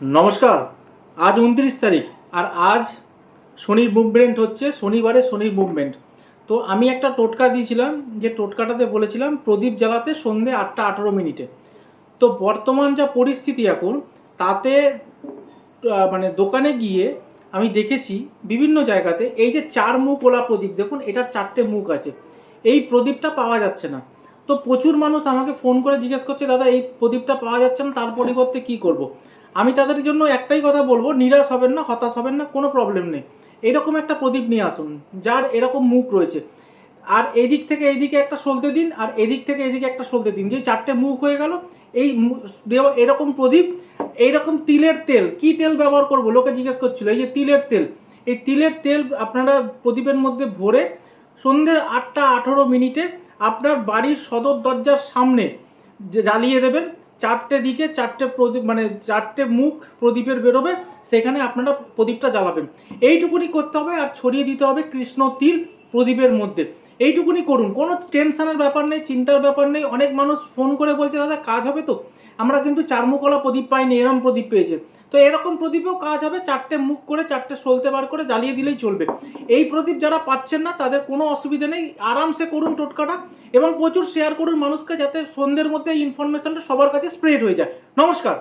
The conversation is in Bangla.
নমস্কার। আজ 29 তারিখ আর আজ শনির মুভমেন্ট হচ্ছে, শনিবারে শনির মুভমেন্ট। তো আমি একটা টোটকা দিয়েছিলাম, যে টোটকাটাতে বলেছিলাম প্রদীপ জ্বালাতে সন্ধে 8:18 তো বর্তমান যা পরিস্থিতি এখন তাতে মানে দোকানে গিয়ে আমি দেখেছি বিভিন্ন জায়গাতে এই যে চার মুখ ওলা প্রদীপ, দেখুন এটার চারটে মুখ আছে, এই প্রদীপটা পাওয়া যাচ্ছে না। তো প্রচুর মানুষ আমাকে ফোন করে জিজ্ঞেস করছে, দাদা এই প্রদীপটা পাওয়া যাচ্ছে না, তার পরিবর্তে কি করব। আমি তাদের জন্য একটাই কথা বলবো, নিরাশ হবেন না, হতাশ হবেন না, কোনো প্রবলেম নেই। এরকম একটা প্রদীপ নিয়ে আসুন যার এরকম মুখ রয়েছে, আর এদিক থেকে এইদিকে একটা সলতে দিন, আর এদিক থেকে এদিকে একটা সলতে দিন, যে চারটে মুখ হয়ে গেল। এই এরকম প্রদীপ, এইরকম তিলের তেল, কি তেল ব্যবহার করব লোকে জিজ্ঞেস করছিল, এই যে তিলের তেল, এই তিলের তেল আপনারা প্রদীপের মধ্যে ভরে সন্ধে 8:18 আপনার বাড়ির সদর দরজার সামনে জ্বালিয়ে দেবেন। চারটে দিকে চারটে প্রদীপ, মানে চারটে মুখ প্রদীপের বেরোবে, সেখানে আপনারা প্রদীপটা জ্বালাবেন। এইটুকুনি করতে হবে, আর ছড়িয়ে দিতে হবে কৃষ্ণ তিল প্রদীপের মধ্যে। এইটুকুনি করুন, কোনো টেনশনের ব্যাপার নেই, চিন্তার ব্যাপার নেই। অনেক মানুষ ফোন করে বলছে, দাদা কাজ হবে তো? আমরা কিন্তু চারমুখলা প্রদীপ পাইনি, এরম প্রদীপ পেয়েছে। তো এরকম প্রদীপেও কাজ হবে, চারটে মুখ করে চারটে সলতে বার করে জ্বালিয়ে দিলেই চলবে। এই প্রদীপ যারা পাচ্ছেন না তাদের কোনো অসুবিধা নেই, আরামসে করুন টোটকাটা, এবং প্রচুর শেয়ার করুন মানুষকে, যাতে সন্ধ্যের মধ্যে ইনফরমেশনটা সবার কাছে স্প্রেড হয়ে যায়। নমস্কার।